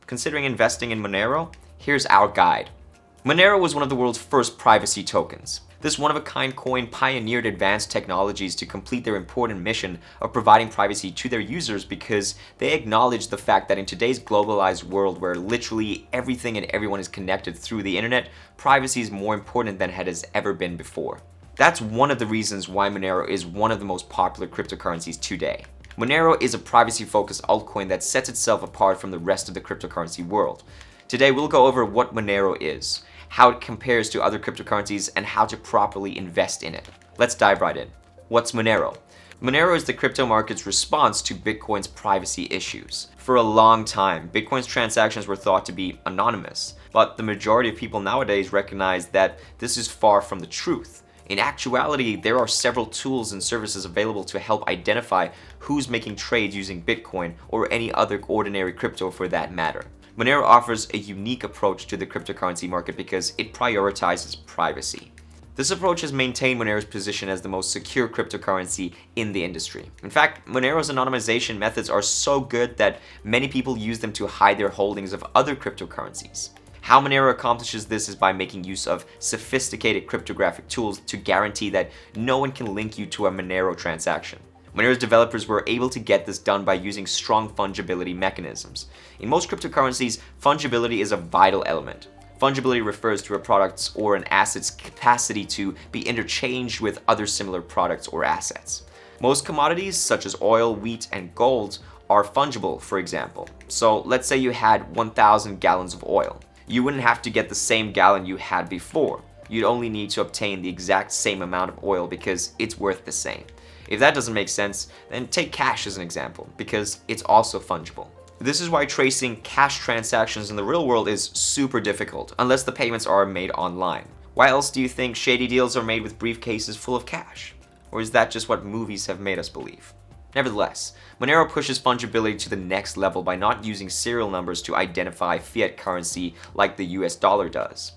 Considering investing in Monero? Here's our guide. Monero was one of the world's first privacy tokens. This one-of-a-kind coin pioneered advanced technologies to complete their important mission of providing privacy to their users because they acknowledged the fact that in today's globalized world where literally everything and everyone is connected through the internet, privacy is more important than it has ever been before. That's one of the reasons why Monero is one of the most popular cryptocurrencies today. Monero is a privacy-focused altcoin that sets itself apart from the rest of the cryptocurrency world. Today we'll go over what Monero is, how it compares to other cryptocurrencies, and how to properly invest in it. Let's dive right in. What's Monero? Monero is the crypto market's response to Bitcoin's privacy issues. For a long time, Bitcoin's transactions were thought to be anonymous, but the majority of people nowadays recognize that this is far from the truth. In actuality, there are several tools and services available to help identify who's making trades using Bitcoin or any other ordinary crypto for that matter. Monero offers a unique approach to the cryptocurrency market because it prioritizes privacy. This approach has maintained Monero's position as the most secure cryptocurrency in the industry. In fact, Monero's anonymization methods are so good that many people use them to hide their holdings of other cryptocurrencies. How Monero accomplishes this is by making use of sophisticated cryptographic tools to guarantee that no one can link you to a Monero transaction. Monero's developers were able to get this done by using strong fungibility mechanisms. In most cryptocurrencies, fungibility is a vital element. Fungibility refers to a product's or an asset's capacity to be interchanged with other similar products or assets. Most commodities, such as oil, wheat, and gold, are fungible, for example. So let's say you had 1,000 gallons of oil. You wouldn't have to get the same gallon you had before. You'd only need to obtain the exact same amount of oil because it's worth the same. If that doesn't make sense, then take cash as an example, because it's also fungible. This is why tracing cash transactions in the real world is super difficult, unless the payments are made online. Why else do you think shady deals are made with briefcases full of cash? Or is that just what movies have made us believe? Nevertheless, Monero pushes fungibility to the next level by not using serial numbers to identify fiat currency like the US dollar does.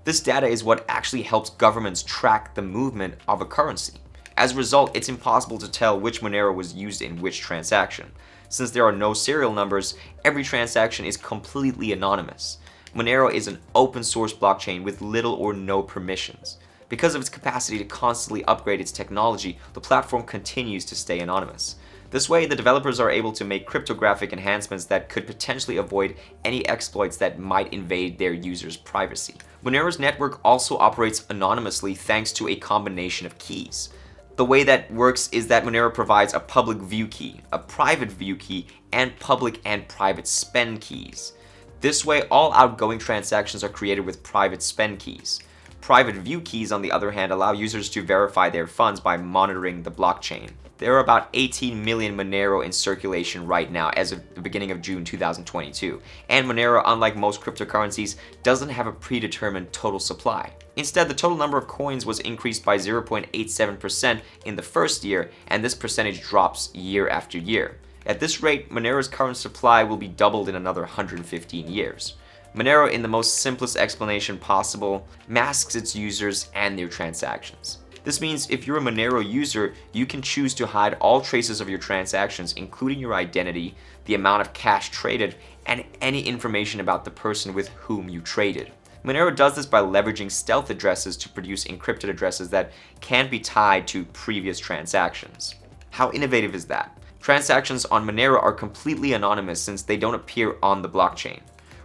This data is what actually helps governments track the movement of a currency. As a result, it's impossible to tell which Monero was used in which transaction. Since there are no serial numbers, every transaction is completely anonymous. Monero is an open source blockchain with little or no permissions. Because of its capacity to constantly upgrade its technology, the platform continues to stay anonymous. This way, the developers are able to make cryptographic enhancements that could potentially avoid any exploits that might invade their users' privacy. Monero's network also operates anonymously thanks to a combination of keys. The way that works is that Monero provides a public view key, a private view key, and public and private spend keys. This way, all outgoing transactions are created with private spend keys. Private view keys, on the other hand, allow users to verify their funds by monitoring the blockchain. There are about 18 million Monero in circulation right now as of the beginning of June 2022, and Monero, unlike most cryptocurrencies, doesn't have a predetermined total supply. Instead, the total number of coins was increased by 0.87% in the first year, and this percentage drops year after year. At this rate, Monero's current supply will be doubled in another 115 years. Monero, in the most simplest explanation possible, masks its users and their transactions. This means if you're a Monero user, you can choose to hide all traces of your transactions, including your identity, the amount of cash traded, and any information about the person with whom you traded. Monero does this by leveraging stealth addresses to produce encrypted addresses that can't be tied to previous transactions. How innovative is that? Transactions on Monero are completely anonymous since they don't appear on the blockchain.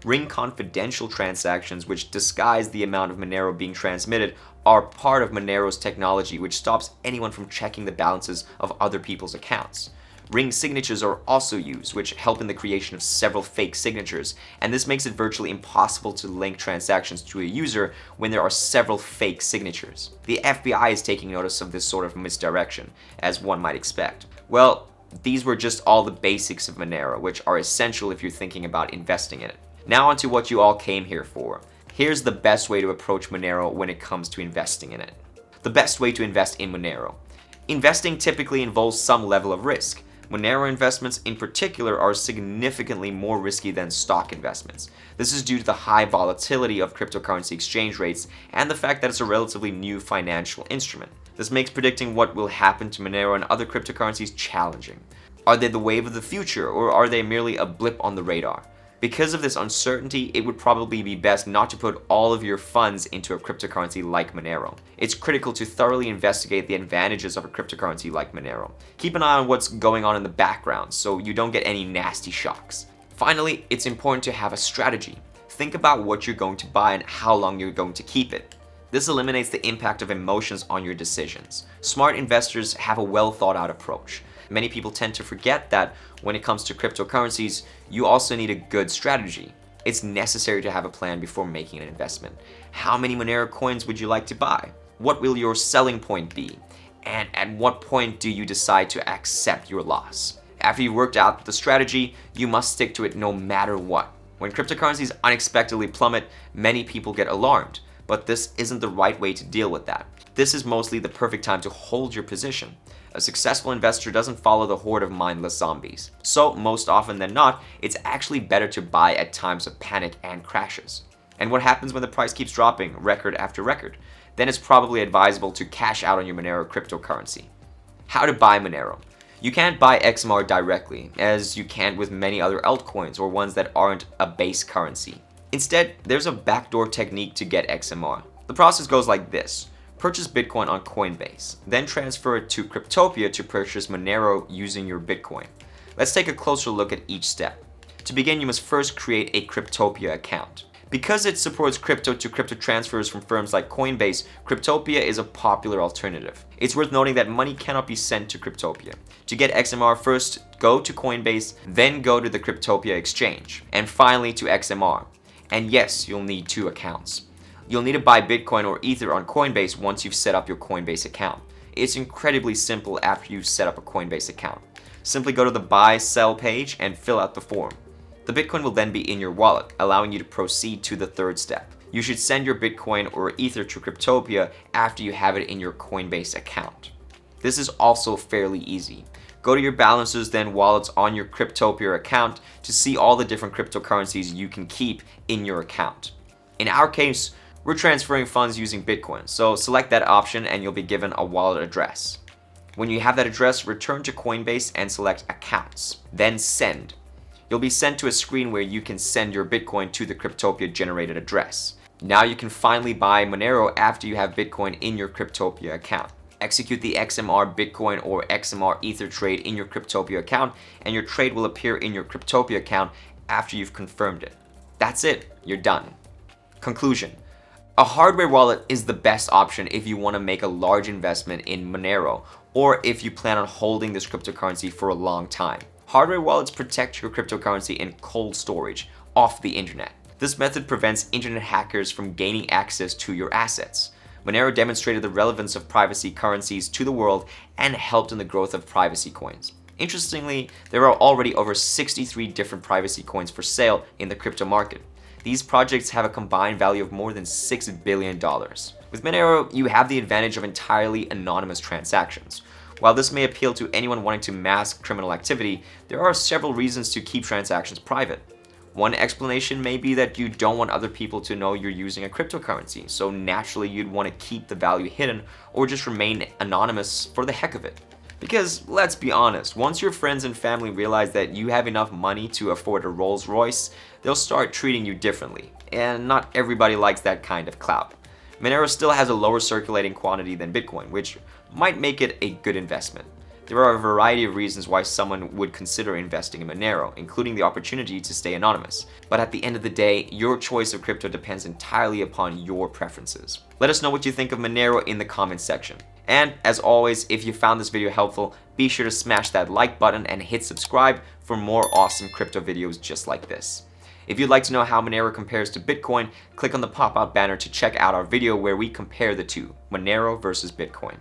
Ring confidential transactions, which disguise the amount of Monero being transmitted, are part of Monero's technology, which stops anyone from checking the balances of other people's accounts. Ring signatures are also used, which help in the creation of several fake signatures, and this makes it virtually impossible to link transactions to a user when there are several fake signatures. The FBI is taking notice of this sort of misdirection, as one might expect. Well, these were just all the basics of Monero, which are essential if you're thinking about investing in it. Now onto what you all came here for. Here's the best way to approach Monero when it comes to investing in it. The best way to invest in Monero. Investing typically involves some level of risk. Monero investments in particular are significantly more risky than stock investments. This is due to the high volatility of cryptocurrency exchange rates and the fact that it's a relatively new financial instrument. This makes predicting what will happen to Monero and other cryptocurrencies challenging. Are they the wave of the future, or are they merely a blip on the radar? Because of this uncertainty, it would probably be best not to put all of your funds into a cryptocurrency like Monero. It's critical to thoroughly investigate the advantages of a cryptocurrency like Monero. Keep an eye on what's going on in the background so you don't get any nasty shocks. Finally, it's important to have a strategy. Think about what you're going to buy and how long you're going to keep it. This eliminates the impact of emotions on your decisions. Smart investors have a well thought out approach. Many people tend to forget that when it comes to cryptocurrencies, you also need a good strategy. It's necessary to have a plan before making an investment. How many Monero coins would you like to buy? What will your selling point be? And at what point do you decide to accept your loss? After you've worked out the strategy, you must stick to it no matter what. When cryptocurrencies unexpectedly plummet, many people get alarmed, but this isn't the right way to deal with that. This is mostly the perfect time to hold your position. A successful investor doesn't follow the horde of mindless zombies. So, most often than not, it's actually better to buy at times of panic and crashes. And what happens when the price keeps dropping, record after record? Then it's probably advisable to cash out on your Monero cryptocurrency. How to buy Monero? You can't buy XMR directly, as you can with many other altcoins or ones that aren't a base currency. Instead, there's a backdoor technique to get XMR. The process goes like this. Purchase Bitcoin on Coinbase, then transfer it to Cryptopia to purchase Monero using your Bitcoin. Let's take a closer look at each step. To begin, you must first create a Cryptopia account. Because it supports crypto-to-crypto transfers from firms like Coinbase, Cryptopia is a popular alternative. It's worth noting that money cannot be sent to Cryptopia. To get XMR, first go to Coinbase, then go to the Cryptopia exchange, and finally to XMR. And yes, you'll need 2 accounts. You'll need to buy Bitcoin or Ether on Coinbase once you've set up your Coinbase account. It's incredibly simple after you've set up a Coinbase account. Simply go to the buy, sell page and fill out the form. The Bitcoin will then be in your wallet, allowing you to proceed to the third step. You should send your Bitcoin or Ether to Cryptopia after you have it in your Coinbase account. This is also fairly easy. Go to your balances, then wallets on your Cryptopia account to see all the different cryptocurrencies you can keep in your account. In our case, we're transferring funds using Bitcoin, so select that option and you'll be given a wallet address. When you have that address, return to Coinbase and select Accounts, then Send. You'll be sent to a screen where you can send your Bitcoin to the Cryptopia generated address. Now you can finally buy Monero after you have Bitcoin in your Cryptopia account. Execute the XMR Bitcoin or XMR Ether trade in your Cryptopia account, and your trade will appear in your Cryptopia account after you've confirmed it. That's it, you're done. Conclusion. A hardware wallet is the best option if you want to make a large investment in Monero, or if you plan on holding this cryptocurrency for a long time. Hardware wallets protect your cryptocurrency in cold storage off the internet. This method prevents internet hackers from gaining access to your assets. Monero demonstrated the relevance of privacy currencies to the world and helped in the growth of privacy coins. Interestingly, there are already over 63 different privacy coins for sale in the crypto market. These projects have a combined value of more than $6 billion. With Monero, you have the advantage of entirely anonymous transactions. While this may appeal to anyone wanting to mask criminal activity, there are several reasons to keep transactions private. One explanation may be that you don't want other people to know you're using a cryptocurrency, so naturally you'd want to keep the value hidden or just remain anonymous for the heck of it. Because let's be honest, once your friends and family realize that you have enough money to afford a Rolls Royce, they'll start treating you differently, and not everybody likes that kind of clout. Monero still has a lower circulating quantity than Bitcoin, which might make it a good investment. There are a variety of reasons why someone would consider investing in Monero, including the opportunity to stay anonymous. But at the end of the day, your choice of crypto depends entirely upon your preferences. Let us know what you think of Monero in the comments section. And as always, if you found this video helpful, be sure to smash that like button and hit subscribe for more awesome crypto videos just like this. If you'd like to know how Monero compares to Bitcoin, click on the pop-out banner to check out our video where we compare the two, Monero versus Bitcoin.